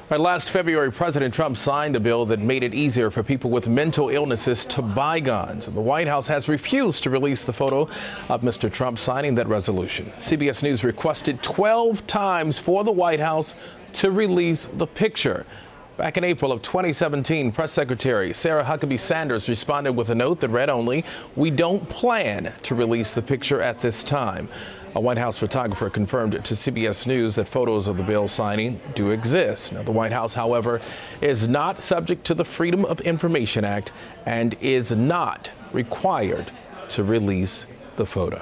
Right, last February, President Trump signed a bill that made it easier for people with mental illnesses to buy guns. The White House has refused to release the photo of Mr. Trump signing that resolution. CBS News requested 12 times for the White House to release the picture. Back in April of 2017, Press Secretary Sarah Huckabee Sanders responded with a note that read only, "We don't plan to release the picture at this time." A White House photographer confirmed to CBS News that photos of the bill signing do exist. Now, the White House, however, is not subject to the Freedom of Information Act and is not required to release the photo.